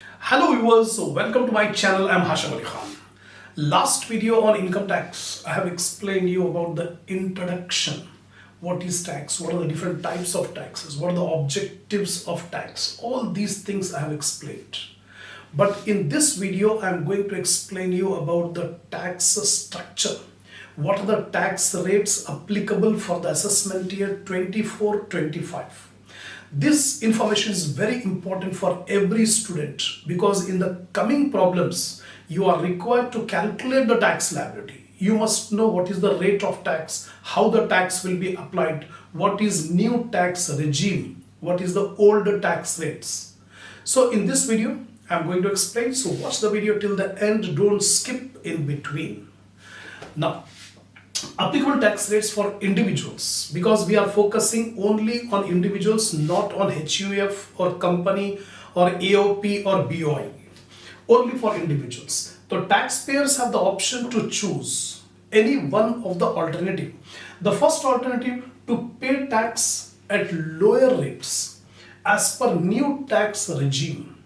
Hello viewers, welcome to my channel. I'm Hasham Ali Khan. Last video on income tax, I have explained you about the introduction. What is tax? What are the different types of taxes? What are the objectives of tax? All these things I have explained. But in this video, I'm going to explain you about the tax structure. What are the tax rates applicable for the assessment year 24-25? This information is very important for every student because in the coming problems, you are required to calculate the tax liability. You must know what is the rate of tax, how the tax will be applied, what is new tax regime, what is the older tax rates. So in this video, I'm going to explain. So watch the video till the end, don't skip in between. Now, applicable tax rates for individuals, because we are focusing only on individuals, not on HUF or company or AOP or BOI, only for individuals. So taxpayers have the option to choose any one of the alternative. The first alternative, to pay tax at lower rates as per new tax regime.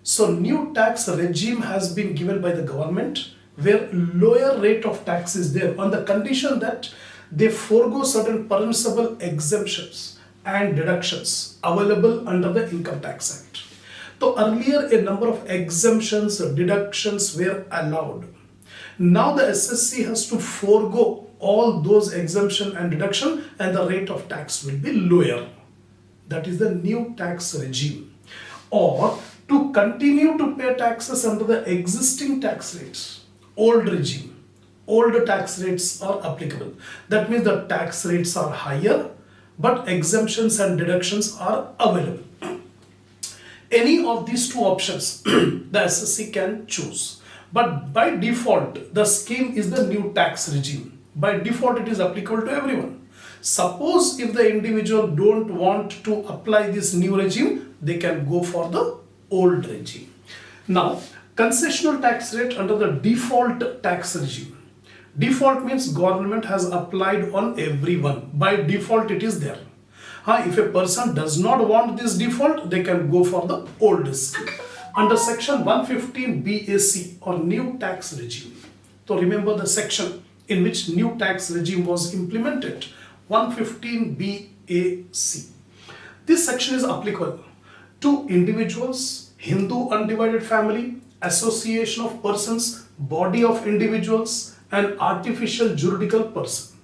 So new tax regime has been given by the government where lower rate of tax is there on the condition that they forego certain permissible exemptions and deductions available under the Income Tax Act. So earlier a number of exemptions or deductions were allowed. Now the SSC has to forego all those exemption and deduction and the rate of tax will be lower. That is the new tax regime. Or to continue to pay taxes under the existing tax rates. Old regime, older tax rates are applicable. That means the tax rates are higher, but exemptions and deductions are available. Any of these two options, the SSC can choose. But by default, the scheme is the new tax regime. By default, it is applicable to everyone. Suppose if the individual don't want to apply this new regime, they can go for the old regime. Now, concessional tax rate under the default tax regime. Default means government has applied on everyone. By default it is there. If a person does not want this default, they can go for the old scheme. Under section 115 BAC or new tax regime. So remember the section in which new tax regime was implemented. 115 BAC. This section is applicable to individuals, Hindu undivided family, association of persons, body of individuals, and artificial juridical person.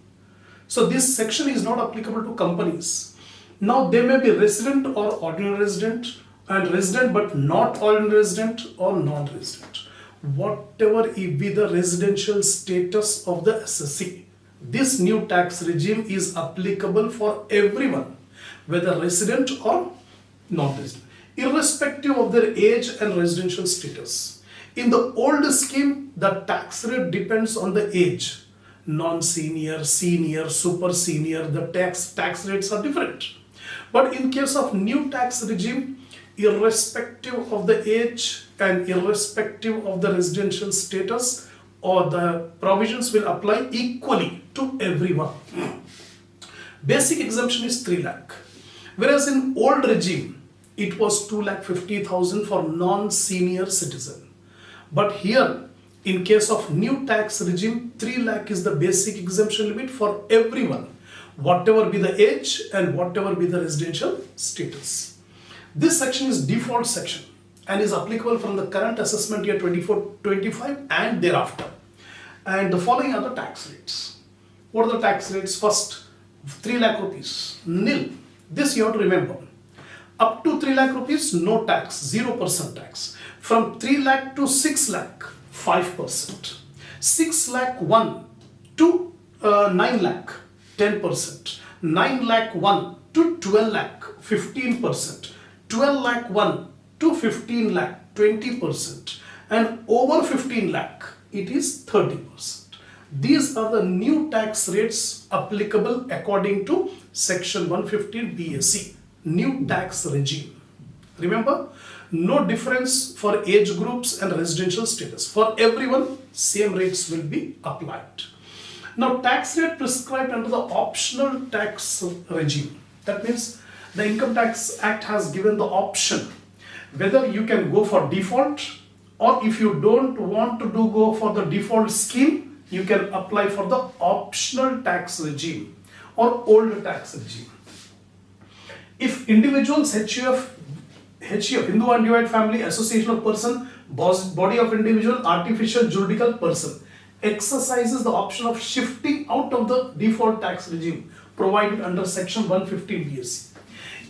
So this section is not applicable to companies. Now they may be resident or ordinary resident, and resident but not ordinary resident or non-resident. Whatever be the residential status of the SSC, this new tax regime is applicable for everyone, whether resident or non-resident, irrespective of their age and residential status. In the old scheme, the tax rate depends on the age. Non-senior, senior, super senior, the tax rates are different. But in case of new tax regime, irrespective of the age and irrespective of the residential status, or the provisions will apply equally to everyone. Basic exemption is 3 lakh. Whereas in old regime, it was 2,50,000 for non-senior citizen. But here, in case of new tax regime, 3 lakh is the basic exemption limit for everyone, whatever be the age and whatever be the residential status. This section is default section and is applicable from the current assessment year 24-25 and thereafter. And the following are the tax rates. What are the tax rates? First, 3 lakh rupees, nil. This you have to remember. Up to 3 lakh rupees, no tax, 0% tax. From 3 lakh to 6 lakh, 5%. 6 lakh 1 to 9 lakh, 10%. 9 lakh 1 to 12 lakh, 15%. 12 lakh 1 to 15 lakh, 20%. And over 15 lakh, it is 30%. These are the new tax rates applicable according to section 115 BAC. New tax regime. Remember, no difference for age groups and residential status. For everyone, same rates will be applied. Now, tax rate prescribed under the optional tax regime. That means the Income Tax Act has given the option whether you can go for default, or if you don't want to go for the default scheme, you can apply for the optional tax regime or old tax regime. If individuals, HUF, Hindu Undivided Family, Association of Person, body of individual, artificial juridical person, exercises the option of shifting out of the default tax regime provided under section 115 BSc.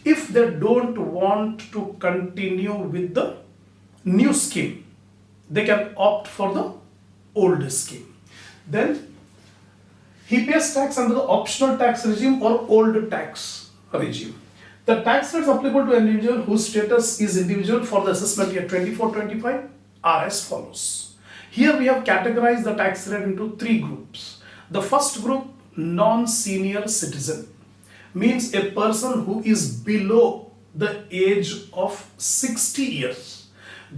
If they don't want to continue with the new scheme, they can opt for the old scheme. Then he pays tax under the optional tax regime or old tax regime. The tax rates applicable to an individual whose status is individual for the assessment year 24-25 are as follows. Here we have categorized the tax rate into three groups. The first group, non-senior citizen, means a person who is below the age of 60 years.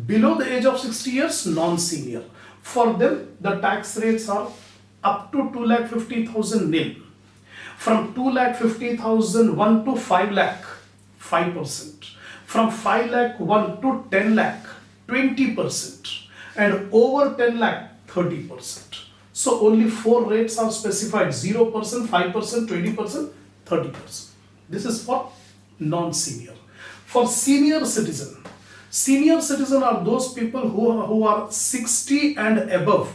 Below the age of 60 years, non-senior. For them, the tax rates are up to 2,50,000 nil. From 2,50,000 1 to 5 lakh, 5%. From 5 lakh 1 to 10 lakh, 20%. And over 10 lakh, 30%. So only four rates are specified: 0%, 5%, 20%, 30%. This is for non-senior. For senior citizen are those people who are 60 and above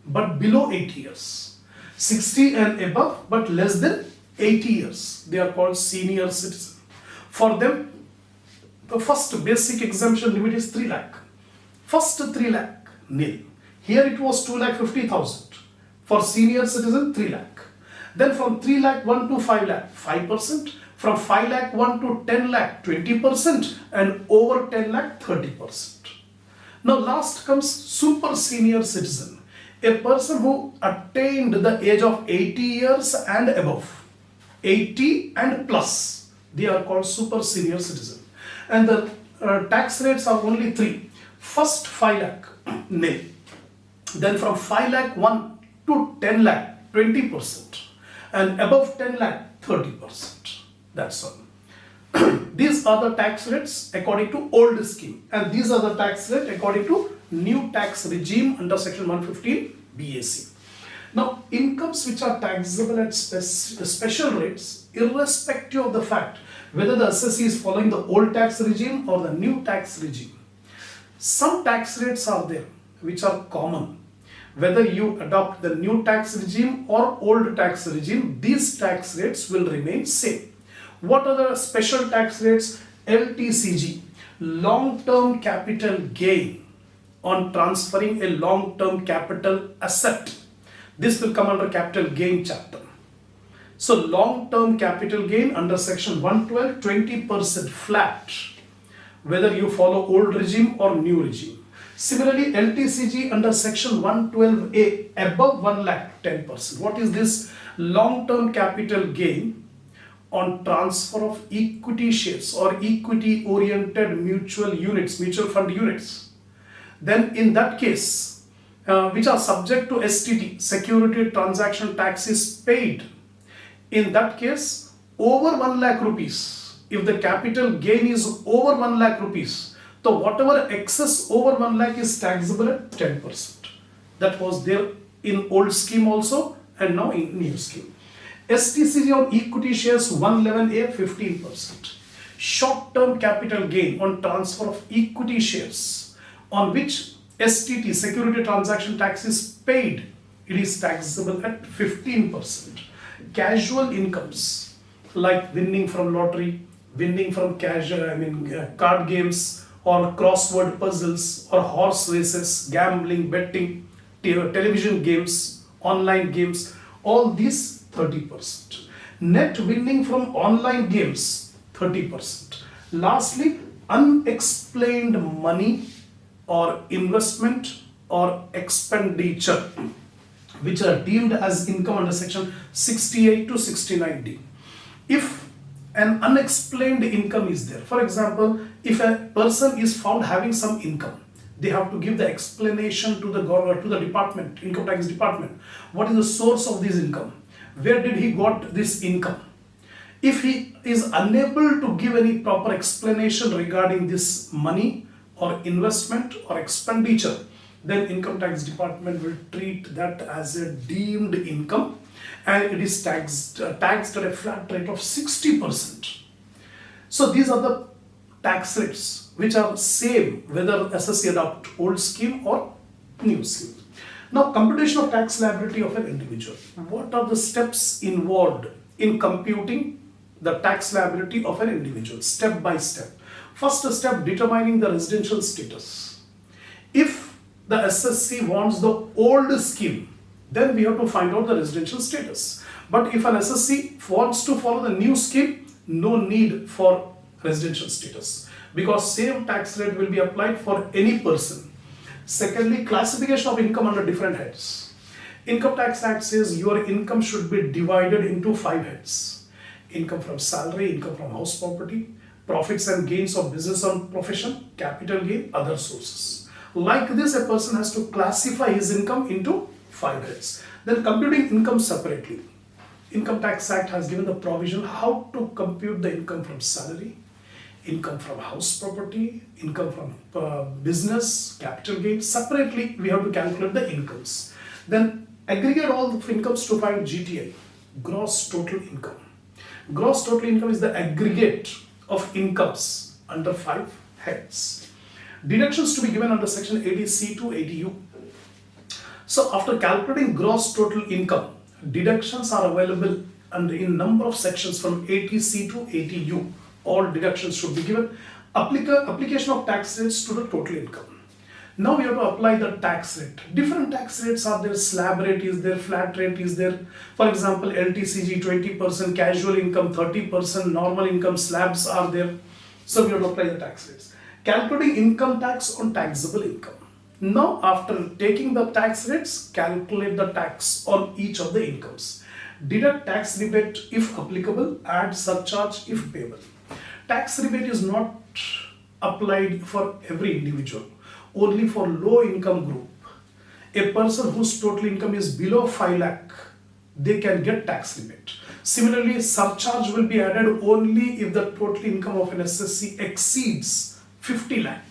but below 80 years. 60 and above but less than 80 years. They are called senior citizen. For them, the first basic exemption limit is 3 lakh. First 3 lakh, nil. Here it was 2,50,000. For senior citizen, 3 lakh. Then from 3 lakh 1 to 5 lakh, 5%. From 5 lakh 1 to 10 lakh, 20%. And over 10 lakh, 30%. Now last comes super senior citizen. A person who attained the age of 80 years and above. 80 and plus. They are called super senior citizen. And the tax rates are only three. First 5 lakh, nil. Then from 5 lakh 1 to 10 lakh, 20%. And above 10 lakh, 30%. That's all. These are the tax rates according to old scheme. And these are the tax rates according to new tax regime under section 115 BAC. Now, incomes which are taxable at special rates, irrespective of the fact whether the assessee is following the old tax regime or the new tax regime. Some tax rates are there which are common. Whether you adopt the new tax regime or old tax regime, these tax rates will remain same. What are the special tax rates? LTCG, long-term capital gain on transferring a long-term capital asset. This will come under capital gain chapter. So long-term capital gain under section 112, 20% flat, whether you follow old regime or new regime. Similarly, LTCG under section 112A, above 1 lakh, 10%. What is this? Long-term capital gain on transfer of equity shares or equity-oriented mutual fund units. Then in that case, which are subject to STT, security transaction tax is paid. In that case, over 1 lakh rupees, if the capital gain is over 1 lakh rupees, so whatever excess over 1 lakh is taxable at 10%. That was there in old scheme also and now in new scheme. STCG on equity shares 111A, 15%. Short-term capital gain on transfer of equity shares on which STT, security transaction tax is paid, it is taxable at 15%. Casual incomes like winning from lottery, winning from card games, or crossword puzzles, or horse races, gambling, betting, television games, online games, all these 30%. Net winning from online games, 30%. Lastly, unexplained money or investment or expenditure which are deemed as income under section 68 to 69D. If an unexplained income is there, for example, if a person is found having some income, they have to give the explanation to the government, to the department, income tax department. What is the source of this income? Where did he got this income? If he is unable to give any proper explanation regarding this money or investment or expenditure, then income tax department will treat that as a deemed income and it is taxed at a flat rate of 60%. So these are the tax rates which are same whether SSC adopt old scheme or new scheme. Now, computation of tax liability of an individual. What are the steps involved in computing the tax liability of an individual? Step by step. First step, determining the residential status. If the SSC wants the old scheme, then we have to find out the residential status. But if an SSC wants to follow the new scheme, no need for residential status because same tax rate will be applied for any person. Secondly, classification of income under different heads. Income Tax Act says your income should be divided into 5 heads. Income from salary, income from house property, profits and gains of business or profession, capital gain, other sources. Like this, a person has to classify his income into 5 heads. Then computing income separately. Income Tax Act has given the provision how to compute the income from salary, income from house property, income from business, capital gain. Separately, we have to calculate the incomes. Then aggregate all the incomes to find GTI, gross total income. Gross total income is the aggregate of incomes under 5 heads. Deductions to be given under section 80C to 80U. So after calculating gross total income, deductions are available in number of sections from 80C to 80U. All deductions should be given. Application of tax rates to the total income. Now we have to apply the tax rate. Different tax rates are there. Slab rate is there, flat rate is there. For example, LTCG 20%, casual income 30%, normal income slabs are there. So we have to apply the tax rates. Calculating income tax on taxable income. Now after taking the tax rates, calculate the tax on each of the incomes. Deduct tax rebate if applicable, add surcharge if payable. Tax rebate is not applied for every individual, only for low income group. A person whose total income is below 5 lakh, they can get tax rebate. Similarly, surcharge will be added only if the total income of an SSC exceeds 50 lakh.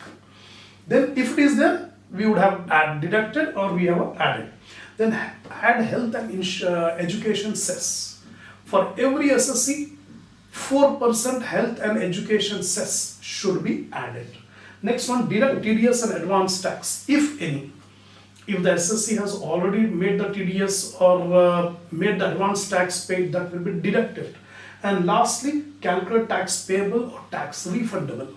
Then if it is there, we would have deducted or we have added. Then add health and education cess. For every SSC, 4% health and education cess should be added. Next one, deduct TDS and advance tax, if any. If the SSC has already made the TDS or made the advance tax paid, that will be deducted. And lastly, calculate tax payable or tax refundable.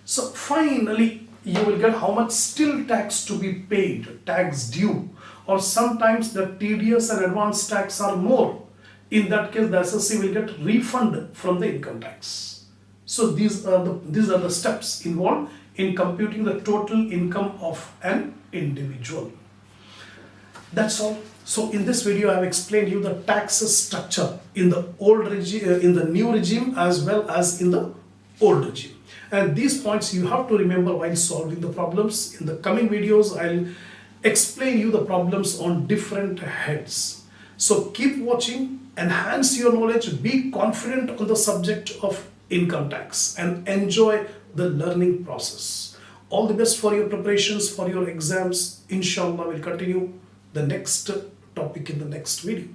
So finally, you will get how much still tax to be paid, tax due, or sometimes the TDS and advance tax are more. In that case, the SSC will get refund from the income tax. So these are the steps involved in computing the total income of an individual. That's all. So in this video, I have explained you the tax structure in the old regime, in the new regime as well as in the old regime. And these points you have to remember while solving the problems. In the coming videos, I'll explain you the problems on different heads. So keep watching. Enhance your knowledge, be confident on the subject of income tax and enjoy the learning process. All the best for your preparations, for your exams. Inshallah, we'll continue the next topic in the next video.